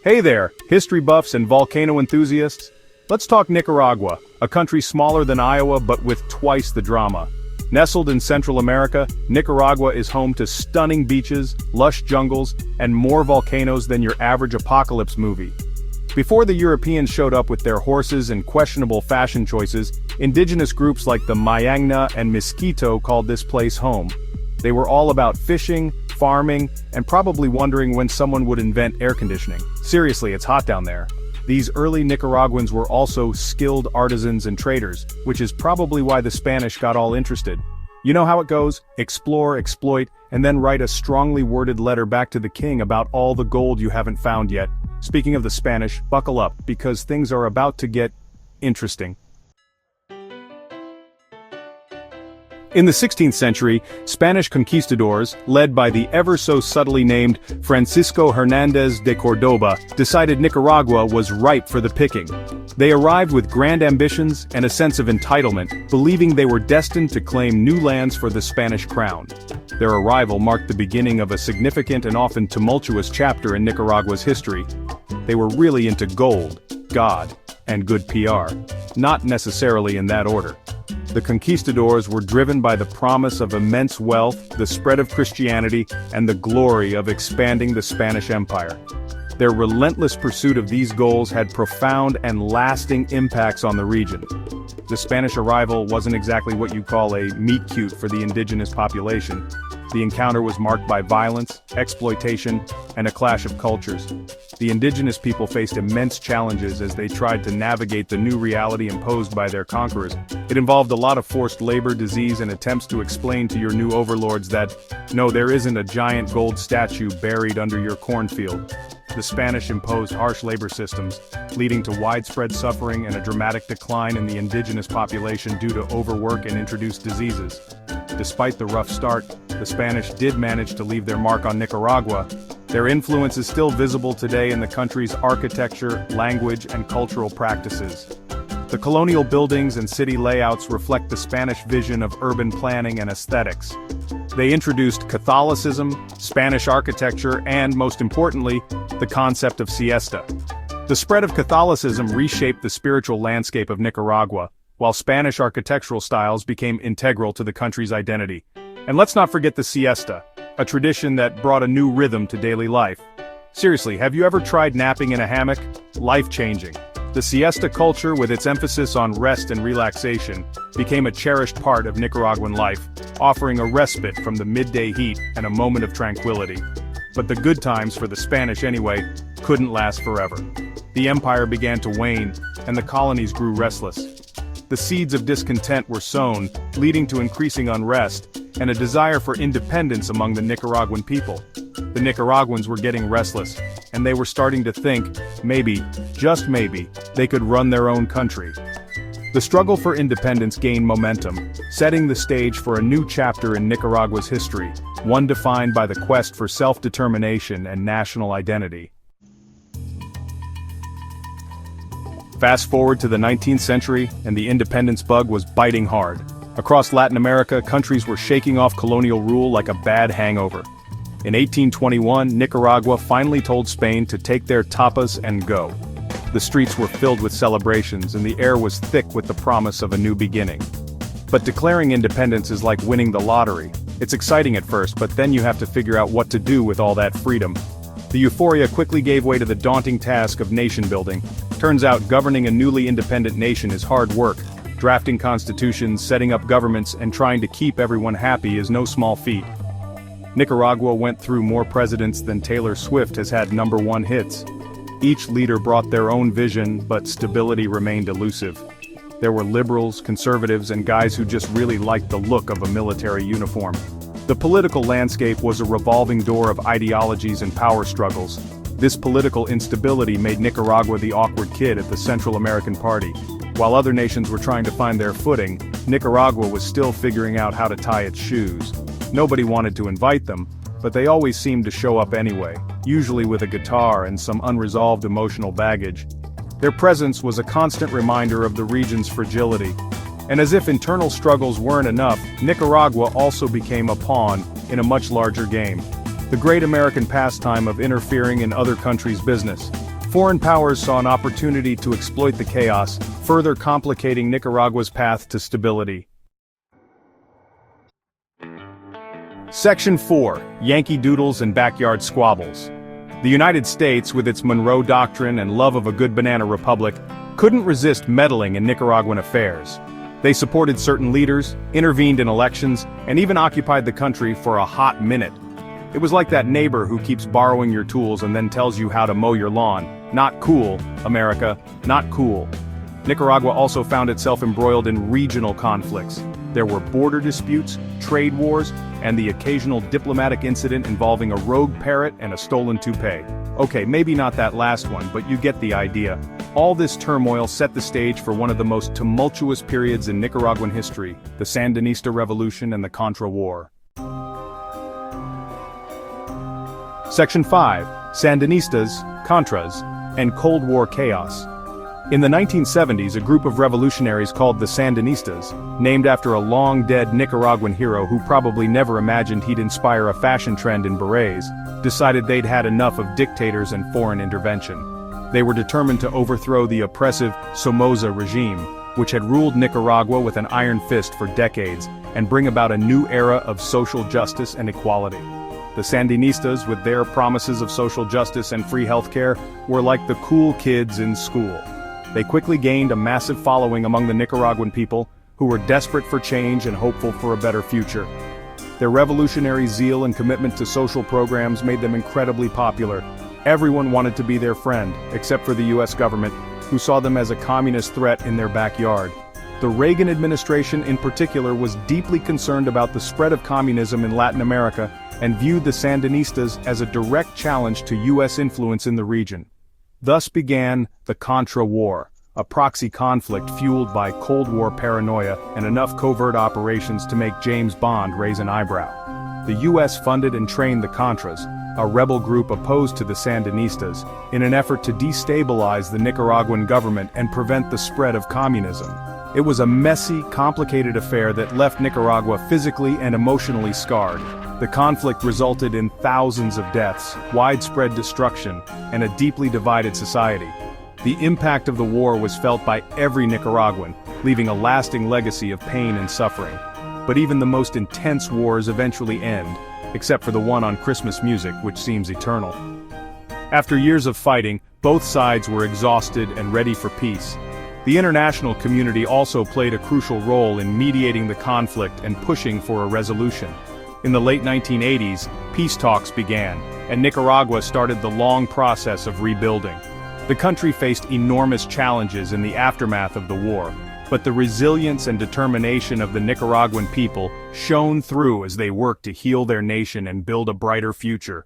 Hey there, history buffs and volcano enthusiasts. Let's talk Nicaragua, a country smaller than Iowa but with twice the drama. Nestled in Central America, Nicaragua is home to stunning beaches, lush jungles, and more volcanoes than your average apocalypse movie. Before the Europeans showed up with their horses and questionable fashion choices, indigenous groups like the Mayangna and Mosquito called this place home. They were all about fishing, farming, and probably wondering when someone would invent air conditioning. Seriously, it's hot down there. These early Nicaraguans were also skilled artisans and traders, which is probably why the Spanish got all interested. You know how it goes: explore, exploit, and then write a strongly worded letter back to the king about all the gold you haven't found yet. Speaking of the Spanish, buckle up, because things are about to get interesting. In the 16th century, Spanish conquistadors, led by the ever-so-subtly named Francisco Hernández de Córdoba, decided Nicaragua was ripe for the picking. They arrived with grand ambitions and a sense of entitlement, believing they were destined to claim new lands for the Spanish crown. Their arrival marked the beginning of a significant and often tumultuous chapter in Nicaragua's history. They were really into gold, God, and good PR, not necessarily in that order. The conquistadors were driven by the promise of immense wealth, the spread of Christianity, and the glory of expanding the Spanish Empire. Their relentless pursuit of these goals had profound and lasting impacts on the region. The Spanish arrival wasn't exactly what you'd call a meet-cute for the indigenous population. The encounter was marked by violence, exploitation, and a clash of cultures. The indigenous people faced immense challenges as they tried to navigate the new reality imposed by their conquerors. It involved a lot of forced labor, disease, and attempts to explain to your new overlords that, no, there isn't a giant gold statue buried under your cornfield. The Spanish imposed harsh labor systems, leading to widespread suffering and a dramatic decline in the indigenous population due to overwork and introduced diseases. Despite the rough start, the Spanish did manage to leave their mark on Nicaragua. Their influence is still visible today in the country's architecture, language, and cultural practices. The colonial buildings and city layouts reflect the Spanish vision of urban planning and aesthetics. They introduced Catholicism, Spanish architecture, and, most importantly, the concept of siesta. The spread of Catholicism reshaped the spiritual landscape of Nicaragua, while Spanish architectural styles became integral to the country's identity. And let's not forget the siesta, a tradition that brought a new rhythm to daily life. Seriously, have you ever tried napping in a hammock? Life-changing. The siesta culture, with its emphasis on rest and relaxation, became a cherished part of Nicaraguan life, offering a respite from the midday heat and a moment of tranquility. But the good times, for the Spanish anyway, couldn't last forever. The empire began to wane, and the colonies grew restless. The seeds of discontent were sown, leading to increasing unrest, and a desire for independence among the Nicaraguan people. The Nicaraguans were getting restless, and they were starting to think, maybe, just maybe, they could run their own country. The struggle for independence gained momentum, setting the stage for a new chapter in Nicaragua's history, one defined by the quest for self-determination and national identity. Fast forward to the 19th century, and the independence bug was biting hard. Across Latin America, countries were shaking off colonial rule like a bad hangover. In 1821, Nicaragua finally told Spain to take their tapas and go. The streets were filled with celebrations, and the air was thick with the promise of a new beginning. But declaring independence is like winning the lottery. It's exciting at first, but then you have to figure out what to do with all that freedom. The euphoria quickly gave way to the daunting task of nation building. Turns out governing a newly independent nation is hard work. Drafting constitutions, setting up governments, and trying to keep everyone happy is no small feat. Nicaragua went through more presidents than Taylor Swift has had #1 hits. Each leader brought their own vision, but stability remained elusive. There were liberals, conservatives, and guys who just really liked the look of a military uniform. The political landscape was a revolving door of ideologies and power struggles. This political instability made Nicaragua the awkward kid at the Central American Party. While other nations were trying to find their footing, Nicaragua was still figuring out how to tie its shoes. Nobody wanted to invite them, but they always seemed to show up anyway, usually with a guitar and some unresolved emotional baggage. Their presence was a constant reminder of the region's fragility. And as if internal struggles weren't enough, Nicaragua also became a pawn in a much larger game. The great American pastime of interfering in other countries' business. Foreign powers saw an opportunity to exploit the chaos, further complicating Nicaragua's path to stability. Section 4. Yankee Doodles and Backyard Squabbles. The United States, with its Monroe Doctrine and love of a good banana republic, couldn't resist meddling in Nicaraguan affairs. They supported certain leaders, intervened in elections, and even occupied the country for a hot minute. It was like that neighbor who keeps borrowing your tools and then tells you how to mow your lawn. Not cool, America, not cool. Nicaragua also found itself embroiled in regional conflicts. There were border disputes, trade wars, and the occasional diplomatic incident involving a rogue parrot and a stolen toupee. Okay, maybe not that last one, but you get the idea. All this turmoil set the stage for one of the most tumultuous periods in Nicaraguan history, the Sandinista Revolution and the Contra War. Section 5. Sandinistas, Contras, and Cold War Chaos. In the 1970s, a group of revolutionaries called the Sandinistas, named after a long-dead Nicaraguan hero who probably never imagined he'd inspire a fashion trend in berets, decided they'd had enough of dictators and foreign intervention. They were determined to overthrow the oppressive Somoza regime, which had ruled Nicaragua with an iron fist for decades, and bring about a new era of social justice and equality. The Sandinistas, with their promises of social justice and free healthcare, were like the cool kids in school. They quickly gained a massive following among the Nicaraguan people, who were desperate for change and hopeful for a better future. Their revolutionary zeal and commitment to social programs made them incredibly popular. Everyone wanted to be their friend, except for the US government, who saw them as a communist threat in their backyard. The Reagan administration in particular was deeply concerned about the spread of communism in Latin America and viewed the Sandinistas as a direct challenge to US influence in the region. Thus began the Contra War, a proxy conflict fueled by Cold War paranoia and enough covert operations to make James Bond raise an eyebrow. The US funded and trained the Contras, a rebel group opposed to the Sandinistas, in an effort to destabilize the Nicaraguan government and prevent the spread of communism. It was a messy, complicated affair that left Nicaragua physically and emotionally scarred. The conflict resulted in thousands of deaths, widespread destruction, and a deeply divided society. The impact of the war was felt by every Nicaraguan, leaving a lasting legacy of pain and suffering. But even the most intense wars eventually end, except for the one on Christmas music, which seems eternal. After years of fighting, both sides were exhausted and ready for peace. The international community also played a crucial role in mediating the conflict and pushing for a resolution. In the late 1980s, peace talks began, and Nicaragua started the long process of rebuilding. The country faced enormous challenges in the aftermath of the war, but the resilience and determination of the Nicaraguan people shone through as they worked to heal their nation and build a brighter future.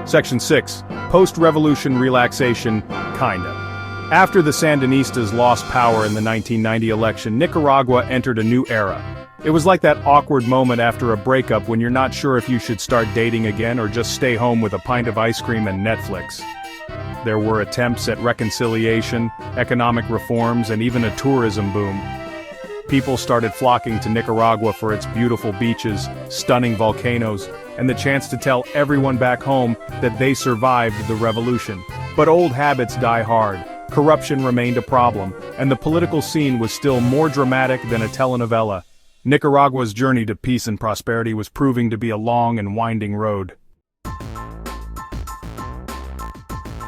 Section 6. Post-revolution relaxation, kinda. After the Sandinistas lost power in the 1990 election, Nicaragua entered a new era. It was like that awkward moment after a breakup when you're not sure if you should start dating again or just stay home with a pint of ice cream and Netflix. There were attempts at reconciliation, economic reforms, and even a tourism boom. People started flocking to Nicaragua for its beautiful beaches, stunning volcanoes, and the chance to tell everyone back home that they survived the revolution. But old habits die hard. Corruption remained a problem, and the political scene was still more dramatic than a telenovela. Nicaragua's journey to peace and prosperity was proving to be a long and winding road.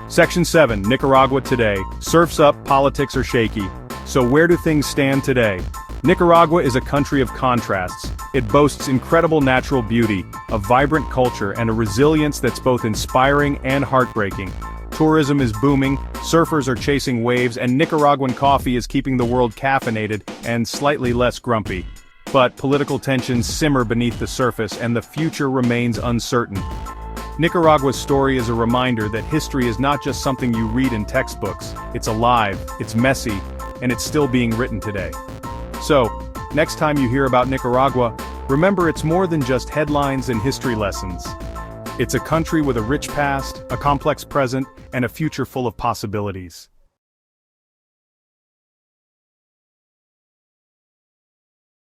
Section 7. Nicaragua today. Surf's up, politics are shaky. So where do things stand today? Nicaragua is a country of contrasts. It boasts incredible natural beauty, a vibrant culture, and a resilience that's both inspiring and heartbreaking. Tourism is booming, surfers are chasing waves, and Nicaraguan coffee is keeping the world caffeinated and slightly less grumpy. But political tensions simmer beneath the surface, and the future remains uncertain. Nicaragua's story is a reminder that history is not just something you read in textbooks. It's alive, it's messy, and it's still being written today. So, next time you hear about Nicaragua, remember it's more than just headlines and history lessons. It's a country with a rich past, a complex present, and a future full of possibilities.